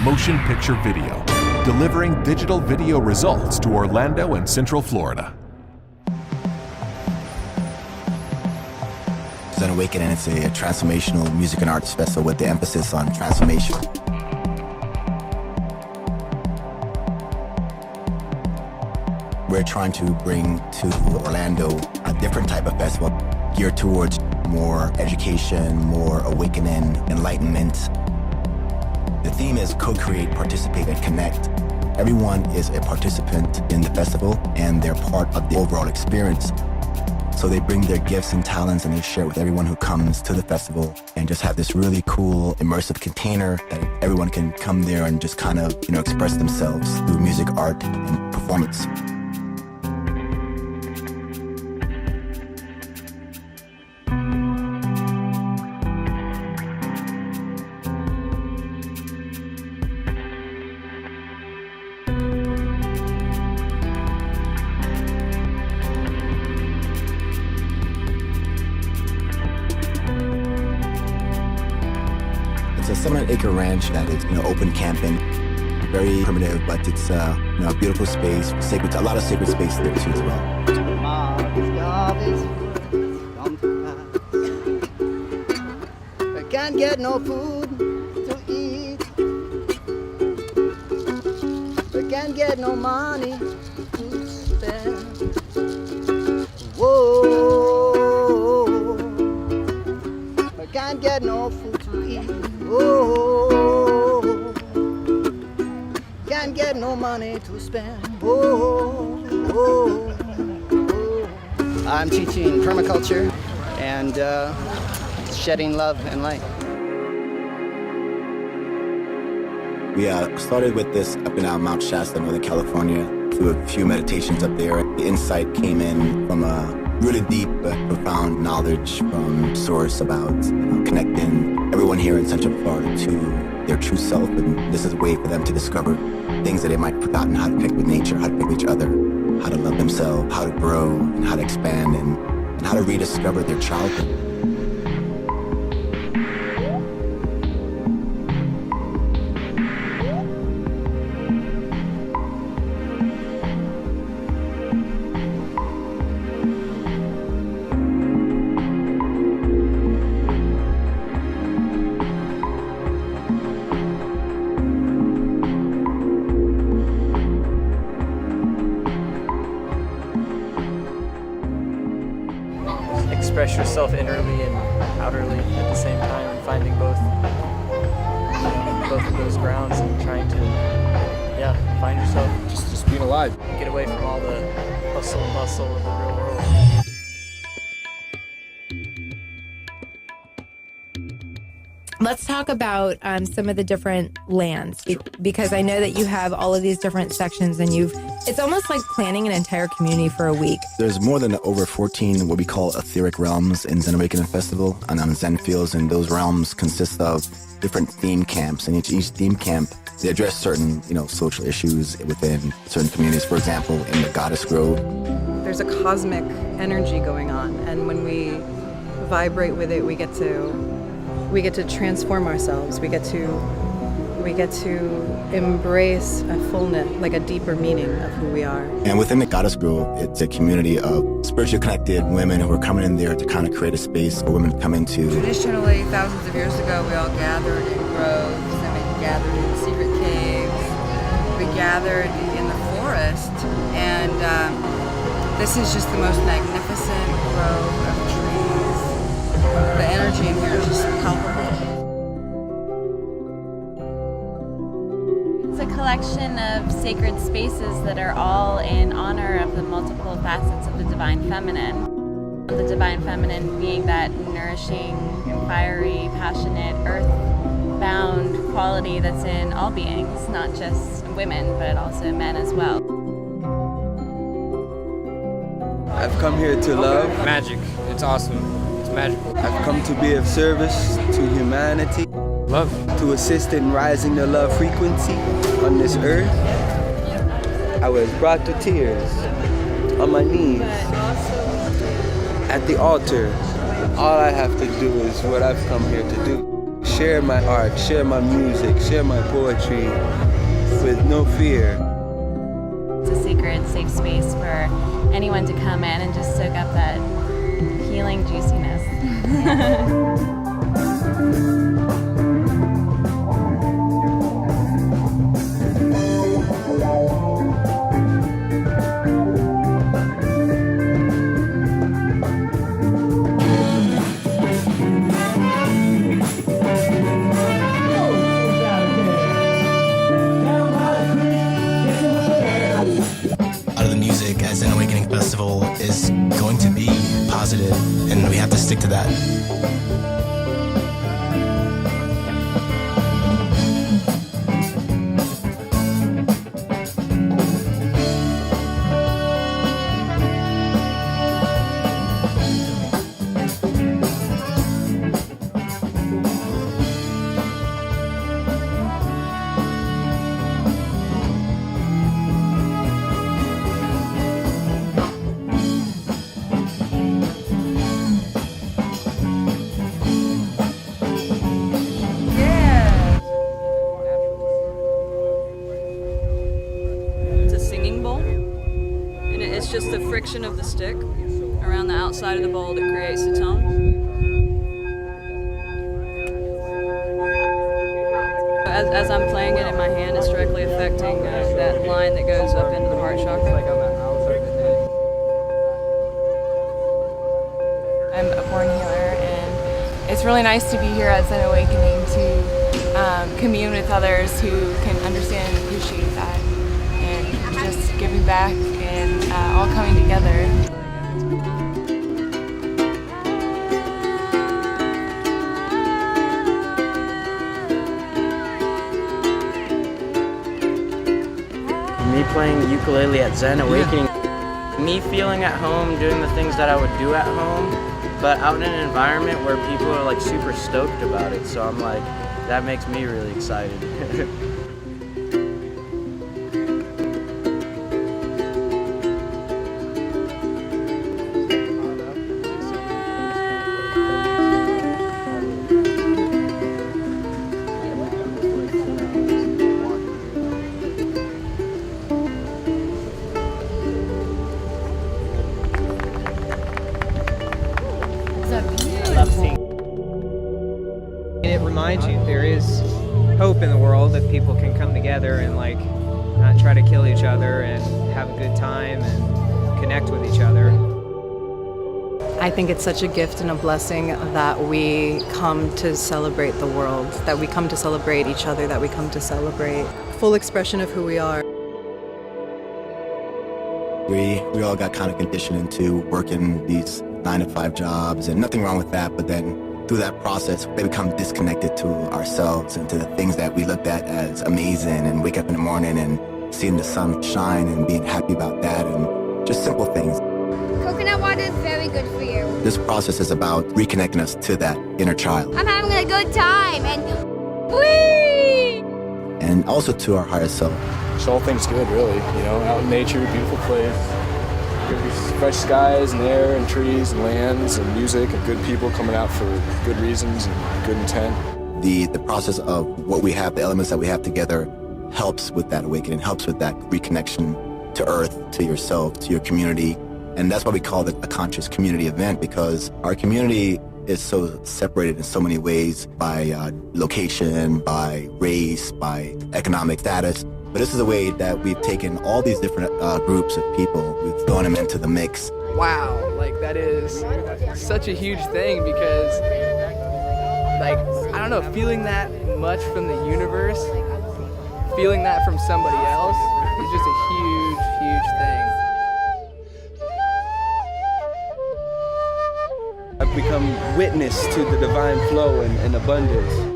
motion picture video, delivering digital video results to Orlando and Central Florida. Zen Awakening, it's a transformational music and arts festival with the emphasis on transformation. We're trying to bring to Orlando a different type of festival geared towards more education, more awakening, enlightenment. The theme is co-create, participate, and connect. Everyone is a participant in the festival and they're part of the overall experience. So they bring their gifts and talents and they share it with everyone who comes to the festival and just have this really cool immersive container that everyone can come there and just kind of, express themselves through music, art, and performance. It's a 700-acre ranch that is, open camping, very primitive, but it's a beautiful space, sacred, a lot of sacred space there too as well. I can't get no food to eat. I can't get no money to spend. Whoa, I can't get no food to eat. Oh, can't get no money to spend. I'm teaching permaculture and shedding love and light. We started with this up in Mount Shasta, Northern California, through a few meditations up there. The insight came in from a really deep but profound knowledge from Source about connecting everyone here in Central Florida to their true self, and this is a way for them to discover things that they might have forgotten, how to connect with nature, how to connect with each other, how to love themselves, how to grow, and how to expand, and how to rediscover their childhood. Express yourself innerly and outerly at the same time, and finding both of those grounds and trying to, find yourself. Just being alive. Get away from all the hustle and bustle of the real world. Let's talk about some of the different lands, because I know that you have all of these different sections and it's almost like planning an entire community for a week. There's more than over 14 what we call etheric realms in Zen Awakening Festival and on Zen Fields, and those realms consist of different theme camps, and each theme camp, they address certain, social issues within certain communities. For example, in the Goddess Grove, there's a cosmic energy going on, and when we vibrate with it, we get to transform ourselves. We get to embrace a fullness, like a deeper meaning of who we are. And within the Goddess Grove, it's a community of spiritually connected women who are coming in there to kind of create a space for women to come into. Traditionally, thousands of years ago, we all gathered in groves, and we gathered in secret caves. We gathered in the forest, and this is just the most magnificent grove of trees. The energy in here is just palpable. It's a collection of sacred spaces that are all in honor of the multiple facets of the Divine Feminine. The Divine Feminine being that nourishing, fiery, passionate, earth-bound quality that's in all beings, not just women, but also men as well. I've come here to love. Magic. It's awesome. It's magical. I've come to be of service to humanity. Love. To assist in rising the love frequency on this earth. I was brought to tears on my knees at the altar. All I have to do is what I've come here to do. share my art, share my music, share my poetry with no fear. It's a sacred, safe space for anyone to come in and just soak up that healing juiciness. Out of the music at Zen Awakening Festival is going to be positive, and we have to stick to that. It's just the friction of the stick around the outside of the bowl that creates the tone. As I'm playing it in my hand, it's directly affecting that line that goes up into the heart chakra. I'm a born healer, and it's really nice to be here at Zen Awakening to commune with others who can understand and appreciate that, and just giving back and all coming together. Me playing the ukulele at Zen Awakening, me feeling at home, doing the things that I would do at home, but out in an environment where people are like super stoked about it. So I'm like, that makes me really excited. It reminds you there is hope in the world, that people can come together and like not try to kill each other and have a good time and connect with each other. I think it's such a gift and a blessing that we come to celebrate the world, that we come to celebrate each other, that we come to celebrate full expression of who we are. We all got kind of conditioned into working these 9-to-5 jobs, and nothing wrong with that, but then through that process, we become disconnected to ourselves and to the things that we looked at as amazing, and wake up in the morning and seeing the sun shine and being happy about that, and just simple things. Coconut water is very good for you. This process is about reconnecting us to that inner child. I'm having a good time, and whee! And also to our higher self. Just all things good, really. You know, out in nature, beautiful place. Fresh skies and air and trees and lands and music and good people coming out for good reasons and good intent. The process of what we have, the elements that we have together, helps with that awakening, helps with that reconnection to earth, to yourself, to your community. And that's why we call it a conscious community event, because our community is so separated in so many ways by location, by race, by economic status. But this is a way that we've taken all these different groups of people, we've thrown them into the mix. Wow, like that is such a huge thing, because like, I don't know, feeling that much from the universe, feeling that from somebody else is just a huge, huge thing. I've become witness to the divine flow and abundance.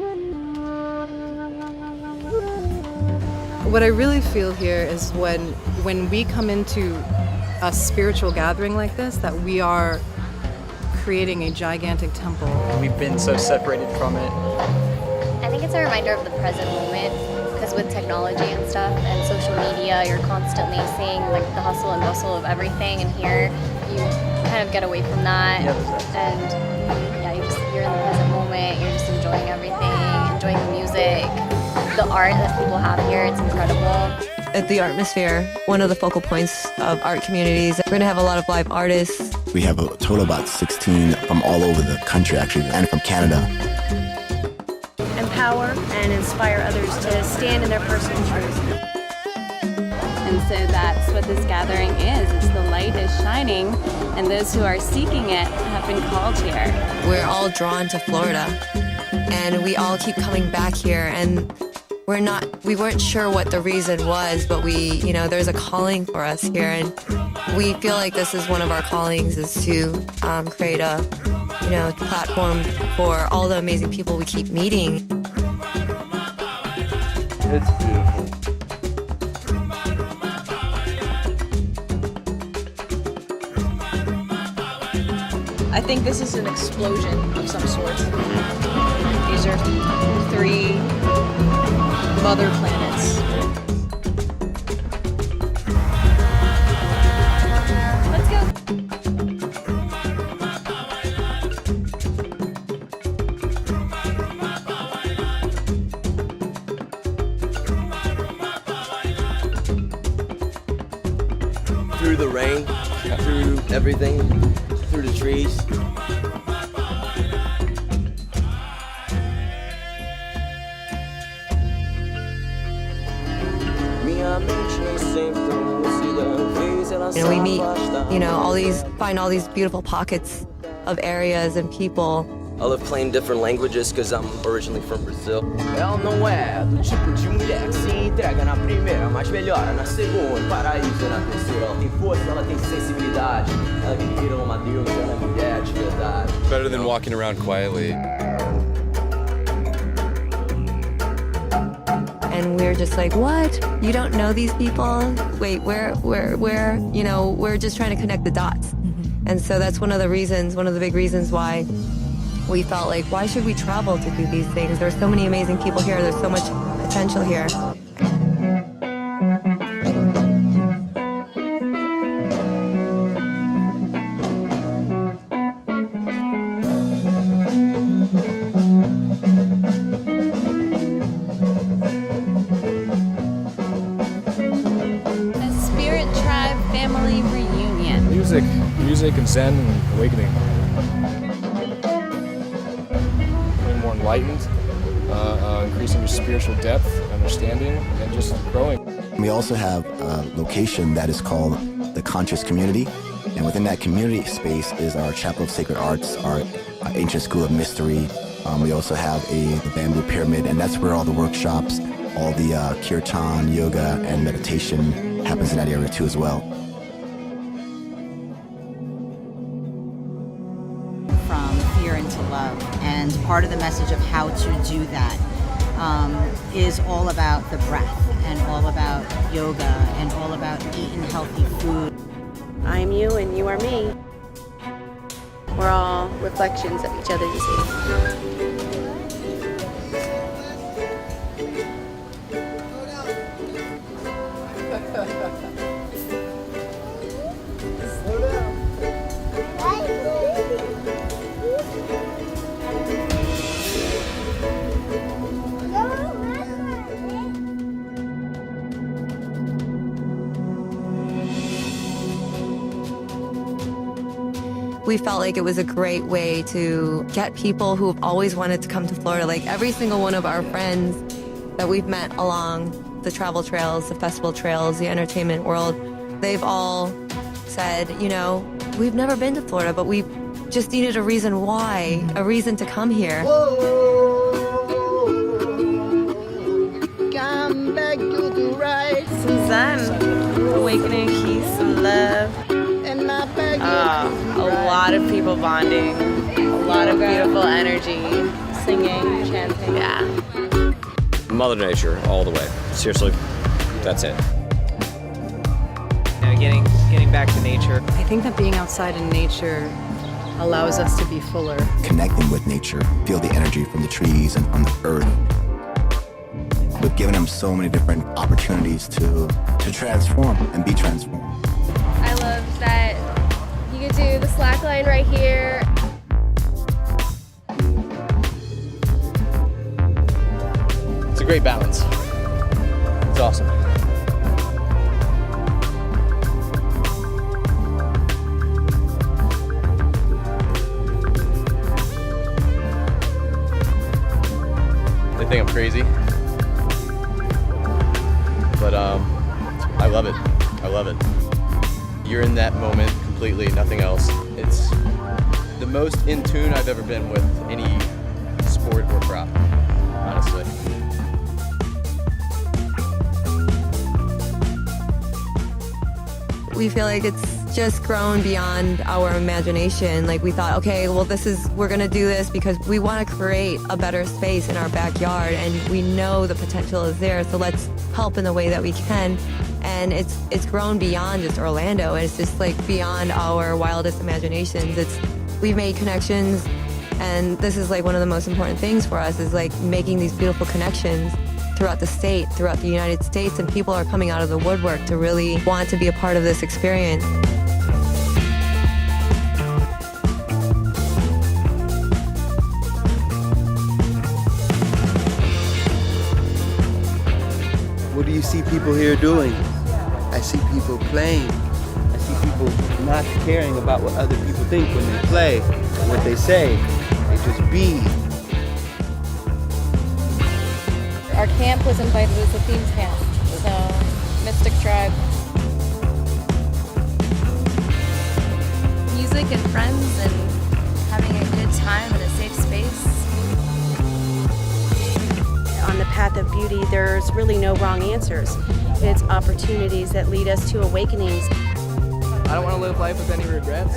What I really feel here is when we come into a spiritual gathering like this, that we are creating a gigantic temple. We've been so separated from it. I think it's a reminder of the present moment, because with technology and stuff and social media, you're constantly seeing like the hustle and bustle of everything, and here you kind of get away from that, and yeah, you're in the present moment, you're just enjoying everything. enjoying the music, the art that people have here. It's incredible. At the Artmosphere, one of the focal points of art communities, we're going to have a lot of live artists. We have a total of about 16 from all over the country, actually, and from Canada. Empower and inspire others to stand in their personal truth. And so that's what this gathering is. It's the light is shining, and those who are seeking it have been called here. We're all drawn to Florida, and we all keep coming back here, and we weren't sure what the reason was, but there's a calling for us here, and we feel like this is one of our callings, is to create a platform for all the amazing people we keep meeting. It's beautiful. I think this is an explosion of some sort. These are 3 mother planets. Let's go. Through the rain, through everything, through the trees. We meet, find all these beautiful pockets of areas and people. I love playing different languages because I'm originally from Brazil. Ela não é do tipo de mulher que se entrega na primeira, mas melhora na segunda, paraíso na terceira. Ela tem força, ela tem sensibilidade. Ela que vira uma deusa, ela é mulher de verdade. Better than walking around quietly. And we're just like, what? You don't know these people? Wait, we're just trying to connect the dots. And so that's one of the big reasons why we felt like, why should we travel to do these things? There's so many amazing people here. There's so much potential here. Music and Zen Awakening. Being more enlightened, increasing your spiritual depth, understanding, and just growing. We also have a location that is called the Conscious Community, and within that community space is our Chapel of Sacred Arts, our Ancient School of Mystery. We also have the Bamboo Pyramid, and that's where all the workshops, all the kirtan, yoga, and meditation happens in that area too as well. Into love, and part of the message of how to do that is all about the breath and all about yoga and all about eating healthy food. I am you and you are me. We're all reflections of each other, you see. We felt like it was a great way to get people who have always wanted to come to Florida. Like every single one of our friends that we've met along the travel trails, the festival trails, the entertainment world, they've all said, we've never been to Florida, but we just needed a reason why, a reason to come here. Come back to the right. Zen Awakening, peace, love. A lot of people bonding, a lot of beautiful energy, singing, chanting. Yeah. Mother Nature all the way. Seriously, that's it. Getting back to nature. I think that being outside in nature allows us to be fuller. Connecting with nature, feel the energy from the trees and from the earth. We've given them so many different opportunities to transform and be transformed. I love that you could do the slack line right here. great balance. It's awesome. They think I'm crazy, but I love it. I love it. You're in that moment completely, nothing else. It's the most in tune I've ever been with any sport or crop, honestly. We feel like it's just grown beyond our imagination. Like we thought, okay, well we're gonna do this because we wanna create a better space in our backyard and we know the potential is there, so let's help in the way that we can. And it's grown beyond just Orlando. It's just like beyond our wildest imaginations. We've made connections, and this is like one of the most important things for us is like making these beautiful connections throughout the state, throughout the United States, and people are coming out of the woodwork to really want to be a part of this experience. What do you see people here doing? I see people playing. I see people not caring about what other people think when they play, what they say. They just be. Our camp was invited as a themed camp, so Mystic Tribe. Music and friends and having a good time in a safe space. On the path of beauty, there's really no wrong answers. It's opportunities that lead us to awakenings. I don't want to live life with any regrets,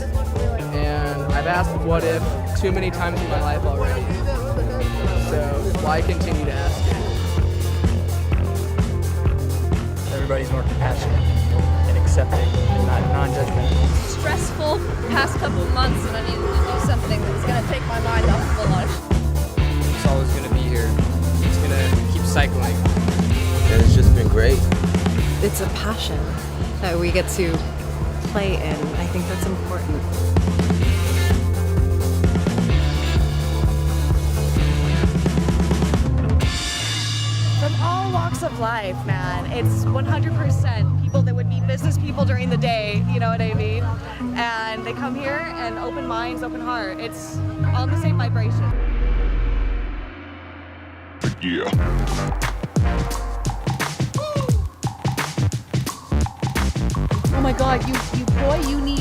and I've asked what if too many times in my life already. So why continue to ask it? Everybody's more compassionate and accepting and not non-judgmental. Stressful past couple of months, and I needed to do something that's going to take my mind off of a lot. It's always going to be here. It's going to keep cycling. And it's just been great. It's a passion that we get to play in. I think that's important. From all walks of life, man. It's 100% people that would be business people during the day, you know what I mean? And they come here and open minds, open heart. It's all the same vibration. Yeah. Oh my God, you boy, you need